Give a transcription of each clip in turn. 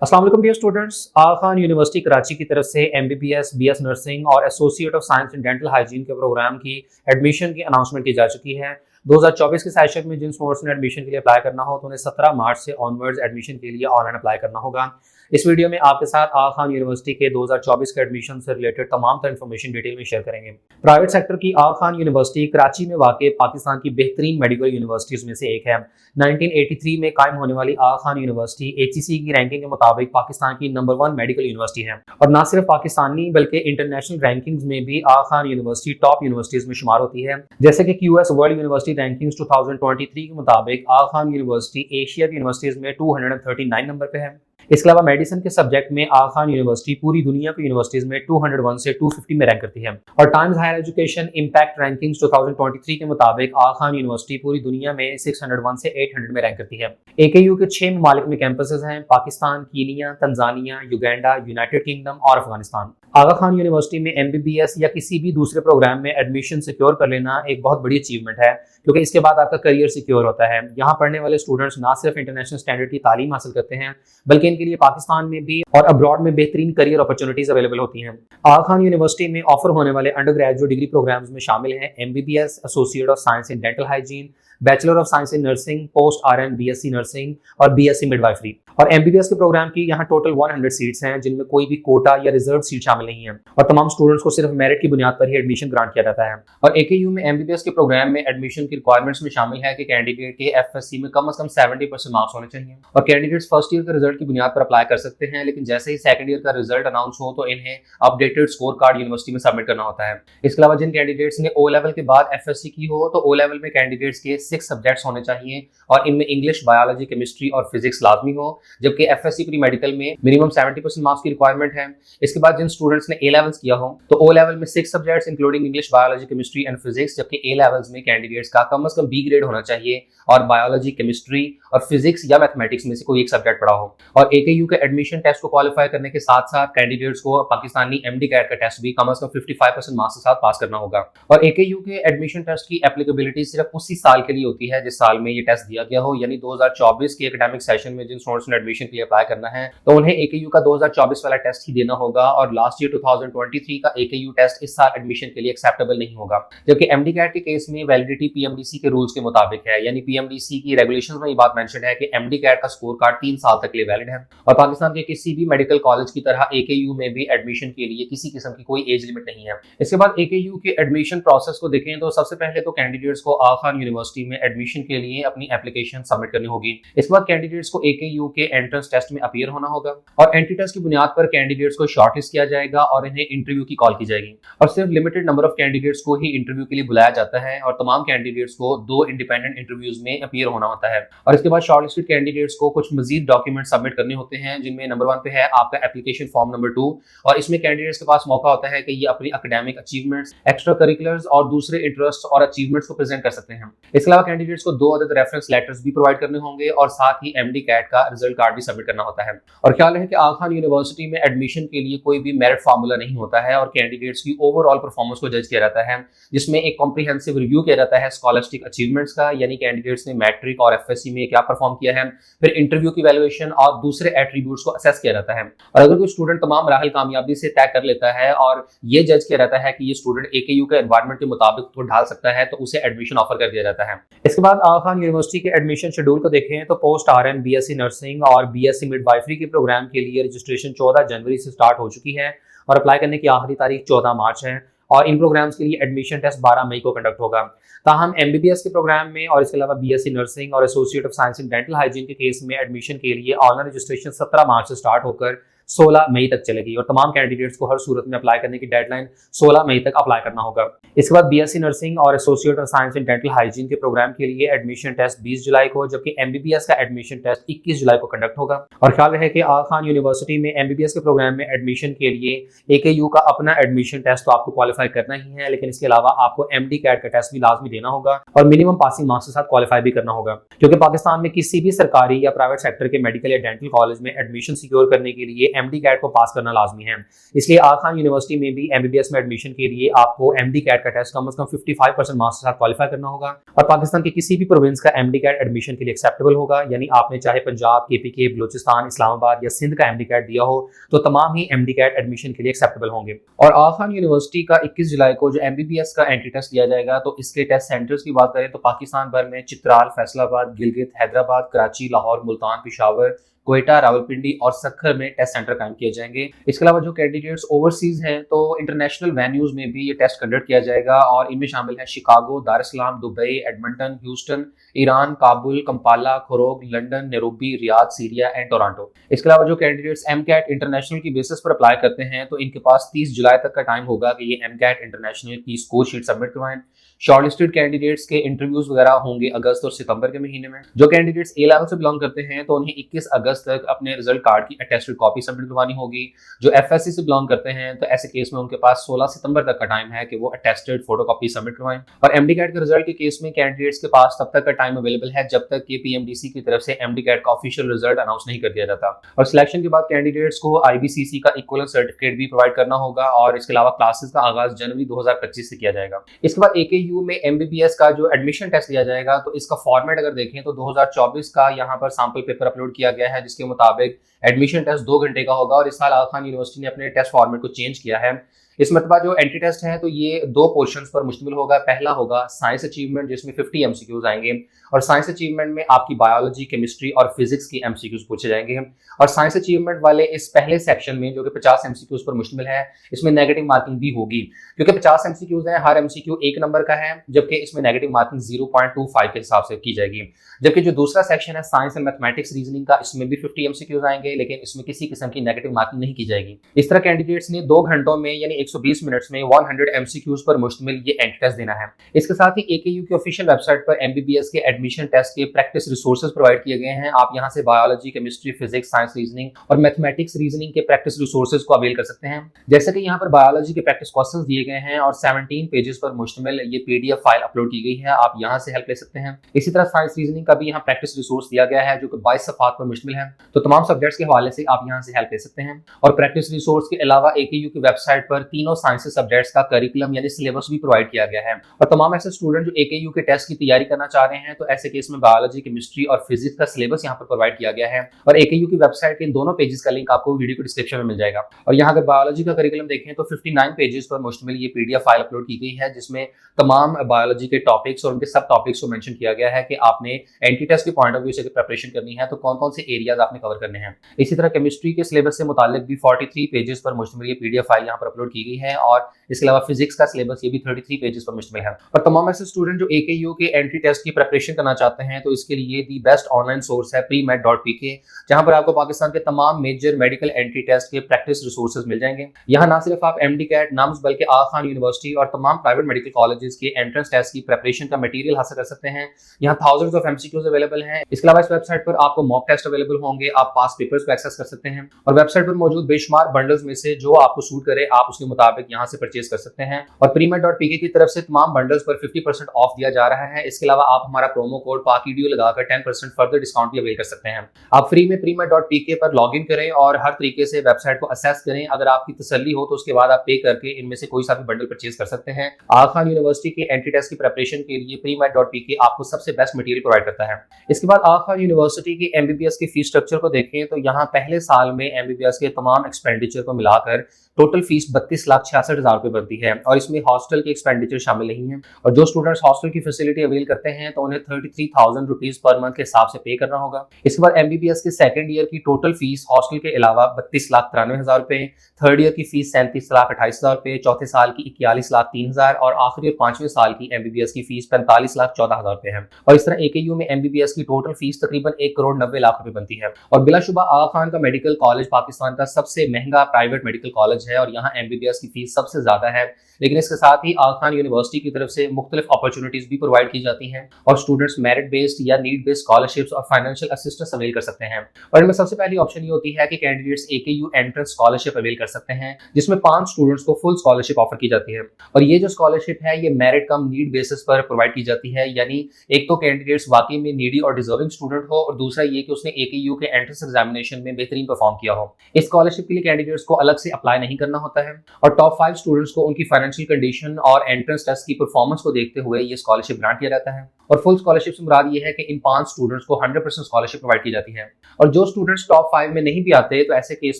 अस्सलाम वालेकुम dear students. आगा Khan university Karachi की तरफ से एमबीबीएस, बीएस नर्सिंग और associate of science in dental hygiene के प्रोग्राम की एडमिशन की अनाउंसमेंट की जा चुकी है। 2024 के सेशन में जिन स्टूडेंट्स ने एडमिशन के लिए अप्लाई करना हो तो उन्हें 17 मार्च से ऑनवर्ड्स एडमिशन के लिए ऑनलाइन अप्लाई करना होगा। इस वीडियो में आपके साथ आगा खान यूनिवर्सिटी के 2024 के एडमिशन से रिलेटेड तमाम तरह इन्फॉर्मेशन डिटेल में शेयर करेंगे। प्राइवेट सेक्टर की आगा खान यूनिवर्सिटी कराची में वाक़ पाकिस्तान की बेहतरीन मेडिकल यूनिवर्सिटीज़ में से एक है। 1983 में कायम होने वाली आगा खान यूनिवर्सिटी एचईसी की रैंकिंग के मुताबिक पाकिस्तान की नंबर 1 मेडिकल यूनिवर्सिटी है और न सिर्फ पाकिस्तानी बल्कि इंटरनेशनल रैंकिंग्स में भी आगा खान यूनिवर्सिटी टॉप यूनिवर्सिटीज में शुमार होती है। जैसे कि क्यूएस वर्ल्ड यूनिवर्सिटी रैंकिंग्स 2023 के मुताबिक आगा खान यूनिवर्सिटी एशिया की यूनिवर्सिटीज में 239 नंबर पे है। इसके अलावा मेडिसिन के सब्जेक्ट में आगा खान यूनिवर्सिटी पूरी दुनिया की यूनिवर्सिटीज में 201 से 250 में रैंक करती है और Times Higher Education Impact Rankings 2023 के मुताबिक आगा खान यूनिवर्सिटी पूरी दुनिया में 601 से 800 में रैंक करती है। एकेयू के 6 ममालिक में कैंपसेस हैं: Pakistan, Kenya, Tanzania, Uganda, United kingdom और अफगानिस्तान। आगा खान यूनिवर्सिटी में एमबीबीएस या किसी भी दूसरे प्रोग्राम में एडमिशन सिक्योर कर लेना एक बहुत बड़ी अचीवमेंट है, क्योंकि इसके बाद आपका करियर सिक्योर होता है। यहाँ पढ़ने वाले स्टूडेंट्स ना सिर्फ इंटरनेशनल स्टैंडर्ड की तालीम हासिल करते हैं बल्कि इनके लिए पाकिस्तान में भी और अब्रॉड में बेहतरीन करियर अपॉर्चुनिटीज अवेलेबल होती हैं। आगा खान यूनिवर्सिटी में ऑफर होने वाले अंडर ग्रेजुएट डिग्री प्रोग्राम्स में शामिल हैं MBBS, associate of science in dental hygiene, bachelor of science in nursing, post RN BSc nursing और बीएससी मिडवाइफरी। और एमबीबीएस के प्रोग्राम की यहाँ टोटल 100 सीट्स हैं, जिनमें कोई भी कोटा या रिजर्व सीट शामिल नहीं है और तमाम स्टूडेंट्स को सिर्फ मेरिट की बुनियाद पर ही एडमिशन ग्रांट किया जाता है। और एकेयू में एमबीबीएस के प्रोग्राम में एडमिशन की रिक्वायरमेंट्स में शामिल है कि कैंडिडेट के एफएससी में कम से कम 70% मार्क्स होने चाहिए और कैंडिडेट्स फर्स्ट ईयर के रिजल्ट की बुनियाद पर अप्लाई कर सकते हैं, लेकिन जैसे ही सेकंड ईयर का रिजल्ट अनाउंस हो तो इन्हें अपडेटेड स्कोर कार्ड यूनिवर्सिटी में सबमिट करना होता है। इसके अलावा जिन कैंडिडेट्स ने ओ लेवल के बाद एफएससी की हो तो ओ लेवल में कैंडिडेट्स के 6 सब्जेक्ट्स होने चाहिए और इनमें इंग्लिश, बायोलॉजी, केमिस्ट्री और फिजिक्स लाजमी हो, जबकि एफएससी प्री मेडिकल में मिनिमम 70% मार्क्स की रिक्वायरमेंट है। इसके बाद जिन स्टूडेंट्स ने ए लेवल्स किया हो तो ओ लेवल में 6 subjects including English, biology, chemistry and physics, जबकि ए लेवल्स में कैंडिडेट्स का कम से कम बी ग्रेड होना चाहिए और बायोलॉजी, केमिस्ट्री और फिजिक्स या मैथमेटिक्स में से कोई एक सब्जेक्ट पढ़ा हो। और एकेयू के एडमिशन टेस्ट को क्वालिफाई करने के साथ साथ कैंडिडेट्स को पाकिस्तानी एमडी कैट का टेस्ट भी कम से कम 55% मार्क्स के साथ पास करना होगा। और एकेयू के एडमिशन टेस्ट की एप्लीकेबिलिटी सिर्फ उसी साल के लिए होती है जिस साल में ये टेस्ट दिया गया हो, यानी 2024 के एकेडमिक सेशन में जिन स्टूडेंट्स ने एडमिशन के लिए अप्लाई करना है तो उन्हें एकेयू का 2024 वाला टेस्ट ही देना होगा और लास्ट ईयर 2023 का एकेयू टेस्ट इस साल एडमिशन के लिए एक्सेप्टेबल नहीं होगा। जबकि एमडी कैट के केस में वैलिडिटी पीएमडीसी के रूल्स के मुताबिक है, यानी पीएमडीसी की रेगुलेशंस में ये बात मेंशन है कि एमडी कैट का स्कोर कार्ड 3 साल तक के लिए वैलिड है। और पाकिस्तान के किसी भी मेडिकल कॉलेज की तरह एकेयू में भी एडमिशन के लिए किसी किस्म की कोई एज लिमिट नहीं है। इसके बाद एकेयू के एडमिशन प्रोसेस को देखें तो सबसे पहले तो कैंडिडेट्स को आगा खान यूनिवर्सिटी में एडमिशन के लिए अपनी एप्लीकेशन सबमिट करनी होगी। इसके बाद कैंडिडेट्स को एकेयू के एंट्रेंस टेस्ट में अपीयर होना होगा और एंट्री टेस्ट की बुनियाद पर कैंडिडेट्स को शॉर्टलिस्ट किया जाएगा और इन्हें इंटरव्यू की कॉल की जाएगी और सिर्फ लिमिटेड नंबर ऑफ कैंडिडेट्स को ही इंटरव्यू के लिए बुलाया जाता है और तमाम कैंडिडेट्स को 2 इंडिपेंडेंट इंटरव्यूज में अपीयर होना होता है। और इसके बाद शॉर्टलिस्टेड कैंडिडेट्स को कुछ मजीद डॉक्यूमेंट सबमिट करने होते हैं, जिनमें नंबर 1 पे है आपका एप्लीकेशन फॉर्म नंबर 2 और इसमें कैंडिडेट्स के पास मौका होता है कि ये अपनी एकेडमिक अचीवमेंट्स, एक्स्ट्रा करिकुलर्स और दूसरे इंटरेस्ट और अचीवमेंट्स को प्रेजेंट कर सकते हैं। इसके अलावा कैंडिडेट्स को 2 अदद रेफरेंस लेटर्स भी प्रोवाइड करने होंगे और साथ ही एमडी कैट का रिजल्ट कार्ड भी सबमिट करना होता है। और ख्याल है कि आगा खान यूनिवर्सिटी में एडमिशन के लिए कोई भी मेरिट फार्मूला नहीं होता है और कैंडिडेट्स की ओवरऑल परफॉर्मेंस को जज किया जाता है, जिसमें एक कॉम्प्रिहेंसिव रिव्यू किया जाता है स्कॉलस्टिक अचीवमेंट्स का, यानी कैंडिडेट्स ने मैट्रिक और एफएससी में क्या परफॉर्म किया है, फिर इंटरव्यू की वैल्यूएशन और दूसरे एट्रीब्यूट्स को असेस किया जाता है। और अगर कोई स्टूडेंट तमाम मराहल कामयाबी से तय कर लेता है और ये जज किया जाता है कि ये स्टूडेंट एकेयू के एनवायरनमेंट के मुताबिक तो ढाल सकता है तो उसे एडमिशन ऑफर कर दिया जाता है। इसके बाद आगा खान यूनिवर्सिटी के एडमिशन शेड्यूल को देखें तो पोस्ट आरएन, बीएससी नर्सिंग और बीएससी मिडवाइफरी के प्रोग्राम के लिए रजिस्ट्रेशन 14 जनवरी से स्टार्ट हो चुकी है और अप्लाई करने की आखिरी तारीख 14 मार्च है और इन प्रोग्राम्स के लिए एडमिशन टेस्ट 12 मई को कंडक्ट होगा। ताहम एमबीबीएस के प्रोग्राम में और इसके अलावा बीएससी नर्सिंग और associate of science in dental hygiene के केस में एडमिशन के लिए ऑनलाइन रजिस्ट्रेशन 17 मार्च से स्टार्ट होकर 16 मई तक चलेगी और तमाम कैंडिडेट्स को हर सूरत में अप्लाई करने की डेडलाइन 16 मई तक अप्लाई करना होगा। इसके बाद बीएससी नर्सिंग और associate of science in dental hygiene के प्रोग्राम के लिए एडमिशन टेस्ट 20 जुलाई को, जबकि एमबीबीएस का एडमिशन टेस्ट 21 जुलाई को कंडक्ट होगा। और ख्याल रहे कि आगा खान यूनिवर्सिटी में एमबीबीएस के प्रोग्राम में एडमिशन के लिए एकेयू का अपना एडमिशन टेस्ट तो आपको क्वालिफाई करना ही है, लेकिन इसके अलावा आपको एमडी कैट का टेस्ट भी लाजमी देना होगा और मिनिमम पासिंग मार्क्स के साथ क्वालिफाई भी करना होगा, क्योंकि पाकिस्तान में किसी भी सरकारी या प्राइवेट सेक्टर के मेडिकल या डेंटल कॉलेज में एडमिशन सिक्योर करने के लिए MD कैट को पास करना लाजमी है। इसलिए आगा खान यूनिवर्सिटी में भी MBBS में एडमिशन के लिए आपको MD कैट का टेस्ट कम से कम 55% मार्क्स के साथ क्वालिफाई करना होगा और पाकिस्तान के किसी भी प्रोविंस का MD कैट एडमिशन के लिए एक्सेप्टेबल होगा। यानी आपने चाहे पंजाब, KPK, बलूचिस्तान, इस्लामाबाद या सिंध का MD कैट दिया हो तो तमाम ही MD कैट एडमिशन के लिए एक्सेप्टेबल होंगे। और आगा खान यूनिवर्सिटी का 21 जुलाई को जो MBBS का एंट्री टेस्ट लिया जाएगा, तो इसके टेस्ट सेंटर्स की बात करें तो पाकिस्तान भर में चित्राल, फैसलाबाद, गिलगित, हैदराबाद, कराची, लाहौर, मुल्तान, पेशावर, कोयटा, रावलपिंडी और सक्खर में टेस्ट सेंटर कायम किए जाएंगे। इसके अलावा जो कैंडिडेट्स ओवरसीज हैं तो इंटरनेशनल वेन्यूज में भी ये टेस्ट कंडक्ट किया जाएगा और इनमें शामिल है Chicago, Dar es Salaam, Dubai, Edmonton, Houston, Iran, Kabul, Kampala, Khorog, London, Nairobi, Riyadh, Syria and Toronto. इसके अलावा जो कैंडिडेट्स MCAT इंटरनेशनल की बेसिस पर अप्लाई करते हैं तो इनके पास 30 जुलाई तक का टाइम होगा कि ये MCAT इंटरनेशनल की स्कोर शीट सबमिट करवाएं। शॉर्टलिस्टेड कैंडिडेट्स के इंटरव्यूज वगैरह होंगे अगस्त और सितंबर के महीने में। जो कैंडिडेट्स A लेवल से बिलोंग करते हैं तो उन्हें 21 अगस्त तक अपने रिजल्ट कार्ड की अटेस्टेड कॉपी सबमिट करवानी होगी। जो FSC से बिलोंग करते हैं तो ऐसे केस में उनके पास 16 सितंबर तक का टाइम है कि वो अटेस्टेड फोटोकॉपी सबमिट करवाएं। और MD-CAT के रिजल्ट के केस में कैंडिडेट्स के पास तब तक का टाइम अवेलेबल है जब तक कि PMDC की तरफ से MD-CAT का ऑफिशियल रिजल्ट अनाउंस नहीं कर दिया जाता। और सिलेक्शन के बाद कैंडिडेट्स को IBCC का इक्विवेलेंट सर्टिफिकेट भी प्रोवाइड करना होगा और इसके अलावा क्लासेस का आगाज जनवरी 2025 से किया जाएगा। इसके बाद AKU में MBBS का जो एडमिशन टेस्ट लिया जाएगा तो इसका फॉर्मेट अगर देखें तो 2024 का यहाँ पर सैंपल पेपर अपलोड किया गया है जिसके मुताबिक एडमिशन टेस्ट 2 घंटे का होगा। और इस साल आगा खान यूनिवर्सिटी ने अपने टेस्ट फॉर्मेट को चेंज किया है। इस मरतबा जो एंट्री टेस्ट है तो ये 2 पोर्शंस पर मुश्तमिल होगा। पहला होगा साइंस अचीवमेंट जिसमें 50 MCQs आएंगे और साइंस अचीवमेंट में आपकी बायोलॉजी, केमिस्ट्री और फिजिक्स की MCQs पूछे जाएंगे। और साइंस अचीवमेंट वाले इस पहले सेक्शन में जो कि 50 MCQs पर मुश्तमिल है इसमें नेगेटिव मार्किंग भी होगी क्योंकि 50 MCQs है, हर MCQ 1 नंबर का है जबकि इसमें नेगेटिव मार्किंग 0.25 के हिसाब से की जाएगी। जबकि जो दूसरा सेक्शन है साइंस एंड मैथमेटिक्स रीजनिंग का, इसमें भी 50 MCQs आएंगे लेकिन इसमें किसी किस्म की नेगेटिव मार्किंग नहीं की जाएगी। इस तरह कैंडिडेट्स ने 2 घंटों में यानी 120 मिनट्स में 100 MCQs पर मुश्तमिल ये एंट्री टेस्ट देना है। इसके साथ ही AKU की ऑफिशियल वेबसाइट पर MBBS के एडमिशन टेस्ट के प्रैक्टिस रिसोर्सेज प्रोवाइड किए गए हैं। आप यहां से biology, chemistry, physics, science reasoning और मैथमेटिक्स रीजनिंग के प्रैक्टिस रिसोर्सेज को अवेल कर सकते हैं। जैसे कि यहाँ पर बायोलॉजी के प्रैक्टिस क्वेश्चंस दिए गए हैं और 17 पेजेस पर मुश्तमिल ये PDF फाइल अपलोड की गई है, आप यहाँ से हेल्प ले सकते हैं। इसी तरह साइंस रीजनिंग का भी यहाँ प्रैक्टिस रिसोर्स दिया गया है जो कि 22 सफ़हात पर मुश्तमिल है। तो तमाम सब्जेक्ट्स के हवाले से आप यहाँ से हेल्प ले सकते हैं। और प्रैक्टिस रिसोर्स के अलावा AKU की वेबसाइट पर तीनों साइंस सब्जेक्ट्स का करिकुलम यानी सिलेबस भी प्रोवाइड किया गया है। और तमाम ऐसे स्टूडेंट जो AKU के टेस्ट की तैयारी करना चाह रहे हैं तो ऐसे केस में बायोलॉजी, केमिस्ट्री और फिजिक्स का सिलेबस यहाँ पर प्रोवाइड किया गया है। और AKU की वेबसाइट के इन दोनों पेजेस का लिंक आपको वीडियो के डिस्क्रिप्शन में मिल जाएगा। और यहाँ अगर बायोलॉजी का करिकुलम देखें तो 59 पेजेस पर मुश्तमिल ये PDF फाइल अपलोड की गई है जिसमें तमाम बायोलॉजी के टॉपिक्स और उनके सब टॉपिक्स को मेंशन किया गया है कि आपने एंट्री टेस्ट के पॉइंट ऑफ व्यू से प्रिपरेशन करनी है तो कौन कौन से एरियाज आपने कवर करने हैं। इसी तरह केमिस्ट्री के सिलेबस से मुतालिक भी 43 पेजेस पर मुश्तमिल ये PDF फाइल यहाँ पर अपलोड की गई है। और इसके अलावा फिजिक्स का सिलेबस ये भी 33 पेजेस पर मुश्तमिल है। और तमाम ऐसे स्टूडेंट जो AKU के एंट्री टेस्ट की प्रिपरेशन करना चाहते हैं तो इसके लिए दी बेस्ट ऑनलाइन सोर्स है premed.pk, जहां पर आपको पाकिस्तान के तमाम मेजर मेडिकल एंट्री टेस्ट के प्रैक्टिस रिसोर्सेज मिल जाएंगे। यहाँ ना सिर्फ आप MD-CAT, NAMS बल्कि आगा खान यूनिवर्सिटी और तमाम प्राइवेट मेडिकल कॉलेजेस के एंट्रेंस टेस्ट की प्रिपरेशन का मटेरियल हासिल कर सकते हैं। यहाँ थाउजेंड्स ऑफ MCQs अवेलेबल हैं। इसके अलावा इस वेबसाइट पर आपको मॉक टेस्ट अवेलेबल होंगे, आप पास पेपर्स को एक्सेस कर सकते हैं। और वेबसाइट पर मौजूद बेशुमार बंडल्स में से जो आपको सूट करे आप उसके मुताबिक यहाँ से परचेज कर सकते हैं। और premed.pk की तरफ से तमाम बंडल्स पर 50% ऑफ दिया जा रहा है। इसके अलावा आप हमारा प्रोमो कोड PAKIDEO लगाकर 10% फर्दर डिस्काउंट भी अवेल कर सकते हैं। आप फ्री में premed.pk पर लॉग इन करें और हर तरीके से वेबसाइट को असेस करें। अगर आपकी तसल्ली हो तो उसके बाद आप पे करके इनमें से कोई सा भी बंडल परचेज कर सकते हैं। आगा खान यूनिवर्सिटी के एंट्री टेस्ट की प्रिपरेशन के लिए premed.pk आपको सबसे बेस्ट मटेरियल प्रोवाइड करता है। इसके बाद आगा खान यूनिवर्सिटी की MBBS की फीस स्ट्रक्चर को देखें तो यहाँ पहले साल में MBBS के तमाम एक्सपेंडिचर को मिलाकर टोटल फीस 32,66,000 रुपए बनती है और इसमें हॉस्टल के एक्सपेंडिचर शामिल नहीं है। और जो स्टूडेंट्स हॉस्टल की फैसिलिटी अवेल करते हैं तो उन्हें 33,000 रुपीज पर मंथ के हिसाब से पे करना होगा। इसके बाद MBBS के सेकंड ईयर की टोटल फीस हॉस्टल के अलावा 32,93,000 रुपए, थर्ड ईयर की फीस 37,28,000 रुपए, चौथे साल की 41,03,000 और आखिरी और 5वें साल की MBBS की फीस 45,14,000 रुपए है। और इस तरह AKU में MBBS की टोटल फीस तकरीबन 1,90,00,000 रुपए बनती है। और बिलाशुबा आगा खान का मेडिकल कॉलेज पाकिस्तान का सबसे महंगा प्राइवेट मेडिकल कॉलेज है और यहाँ MBBS की फीस सबसे ज्यादा है। लेकिन इसके साथ ही आगा खान यूनिवर्सिटी की तरफ से मुख्तलिफ अपॉर्चुनिटीज भी प्रोवाइड की जाती हैं और स्टूडेंट्स मेरिट बेस्ड या नीड बेस्ड स्कॉलरशिप्स और फाइनेंशियल असिस्टेंस अवेल कर सकते हैं। और इनमें सबसे पहली ऑप्शन ये होती है कि candidates AKU entrance scholarship avail कर सकते हैं, जिसमें 5 स्टूडेंट्स को फुल स्कॉलरशिप ऑफर की जाती है। और ये जो स्कॉलरशिप है ये मेरिट कम नीड बेसिस पर प्रोवाइड की जाती है, यानी एक तो कैंडिडेट्स वाकई में नीडी और डिजर्विंग स्टूडेंट हो और दूसरा ये कि उसने AKU के एंट्रेंस एग्जामिनेशन में बेहतरीन परफॉर्म किया हो। इस स्कॉलरशिप के लिए कैंडिडेट्स को अलग से अप्लाई नहीं करना होता है और टॉप 5 स्टूडेंट्स को उनकी फाइनेंशियल कंडीशन और एंट्रेंस टेस्ट की परफॉर्मेंस को देखते हुए ये स्कॉलरशिप ग्रांट किया जाता है। और फुल स्कॉलरशिप से मुराद ये है कि इन 5 स्टूडेंट्स को 100% स्कॉलरशिप प्रोवाइड की जाती है। और जो स्टूडेंट्स टॉप 5 में नहीं भी आते तो ऐसे केस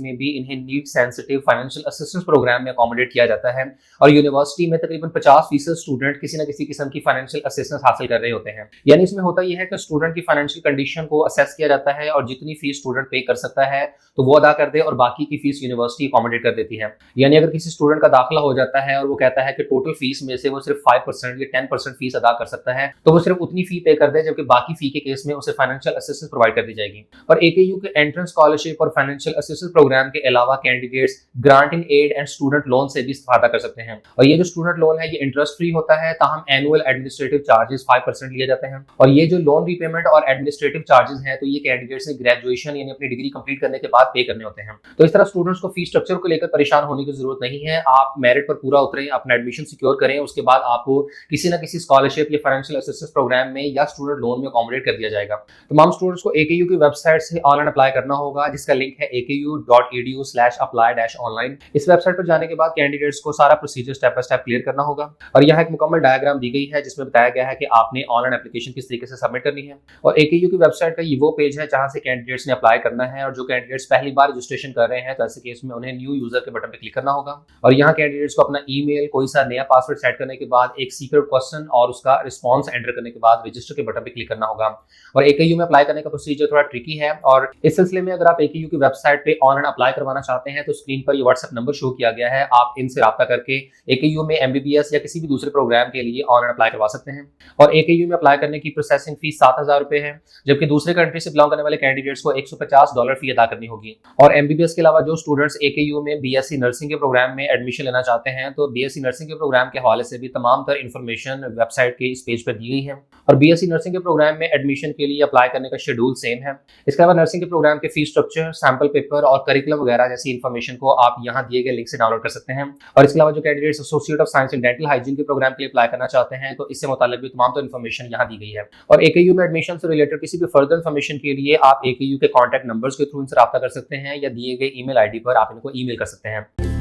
में भी इन्हें need sensitive financial assistance program में अकोमोडेट किया जाता है और यूनिवर्सिटी में तकरीबन 50% स्टूडेंट किसी न किसी किस्म की फाइनेंशियल असिस्टेंस हासिल कर रहे होते हैं। यानी इसमें होता यह है कि स्टूडेंट की फाइनेंशियल कंडीशन को असेस किया जाता है और जितनी फीस स्टूडेंट पे कर सकता है तो वो अदा कर दे और बाकी की फीस यूनिवर्सिटी अकोमोडेट कर देती है। यानी अगर किसी स्टूडेंट का दाखिला हो जाता है और वो कहता है कि टोटल फीस में से वो सिर्फ 5% या 10% फीस अदा कर सकता है तो वो सिर्फ उतनी फी पे कर दे, जबकि बाकी फी के केस में उसे फाइनेंशियल असिस्टेंस प्रोवाइड कर दी जाएगी। और AKU के एंट्रेंस स्कॉलरशिप और फाइनेंशियल असिस्टेंस प्रोग्राम के अलावा candidates grant in aid and student loan से भी इस्तेफादा कर सकते हैं। और ये जो स्टूडेंट लोन है ये इंटरेस्ट फ्री होता है, ताहम एनुअल एडमिनिस्ट्रेटिव चार्जेस 5% लिए जाते हैं। और ये जो लोन रीपेमेंट और एडमिनिस्ट्रेटिव चार्जेस हैं तो ये कैंडिडेट्स ने ग्रेजुएशन यानी अपनी डिग्री कंप्लीट करने के बाद पे करने होते हैं। तो इस तरह स्टूडेंट्स को फीस स्ट्रक्चर को लेकर परेशान होने की जरूरत नहीं है। आप मेरिट पर पूरा उतरें, अपना एडमिशन सिक्योर करें, उसके बाद आपको किसी न किसी स्कॉलरशिप या फाइनेंशियल असिस्टेंस प्रोग्राम में या स्टूडेंट लोन में अकोमोडेट कर दिया जाएगा। तमाम स्टूडेंट्स को AKU की वेबसाइट से ऑनलाइन अप्लाई करना होगा, जिसका लिंक है aku.edu/apply-online। इस वेबसाइट पर जाने के बाद कैंडिडेट्स को सारा procedure step by step clear करना होगा और यहाँ एक मुकम्मल डायग्राम दी गई है जिसमें बताया गया है कि आपने ऑनलाइन एप्लीकेशन किस तरीके से सबमिट करनी है। और AKU की वेबसाइट का ये वो पेज है जहां से कैंडिडेट्स ने अप्लाई करना है और जो कैंडिडेट्स पहली बार रजिस्ट्रेशन कर रहे हैं तो ऐसे केस में उन्हें न्यू यूजर के बटन पर क्लिक करना होगा। और यहाँ कैंडिडेट्स को अपना ईमेल, कोई सा नया पासवर्ड सेट करने के बाद एक सीक्रेट क्वेश्चन और उसका रिस्पॉन्स एंटर करने के बाद रजिस्टर के बटन पर क्लिक करना होगा। और AKU में अप्लाई करने का प्रोसीजर थोड़ा ट्रिकी है और इस सिलसिले में अगर आप AKU की वेबसाइट पे ऑनलाइन अप्लाई करवाना चाहते हैं तो स्क्रीन पर ये व्हाट्सएप नंबर शो किया गया है, आप इनसे राब्ता करके AKU में MBBS या किसी भी दूसरे प्रोग्राम के लिए ऑनलाइन अप्लाई करवा सकते हैं। और AKU में अप्लाई करने की प्रोसेसिंग फीस 7,000 रुपए है, जबकि दूसरे कंट्री से बिलोंग करने वाले कैंडिडेट्स को $150 फी अदा करनी होगी। और MBBS के अलावा जो स्टूडेंट्स AKU में BSc नर्सिंग के प्रोग्राम में एडमिशन लेना चाहते हैं तो BSc नर्सिंग के प्रोग्राम के हवाले से भी तमाम तर इन्फॉर्मेशन वेबसाइट के इस पेज पर दी गई है। और BSc नर्सिंग के प्रोग्राम में एडमिशन के लिए अप्लाई करने का शेड्यूल सेम है। इसके अलावा नर्सिंग के प्रोग्राम के फीस स्ट्रक्चर, सैंपल पेपर और करिकुलम वगैरह जैसी इन्फॉर्मेशन को आप यहाँ दिए गए लिंक से डाउनलोड कर सकते हैं। और इसके अलावा जो candidates associate of science in dental hygiene के प्रोग्राम के लिए अप्लाई करना चाहते हैं तो इससे मुताल्लिक भी तमाम तो इन्फॉर्मेशन यहाँ दी गई है। और AKU में एडमिशन से रिलेटेड किसी भी फर्दर इन्फॉर्मेशन के लिए आप AKU के कॉन्टैक्ट नंबर्स के थ्रू इनसे राब्ता कर सकते हैं या दिए गए ईमेल ID पर आप इनको ईमेल कर सकते हैं।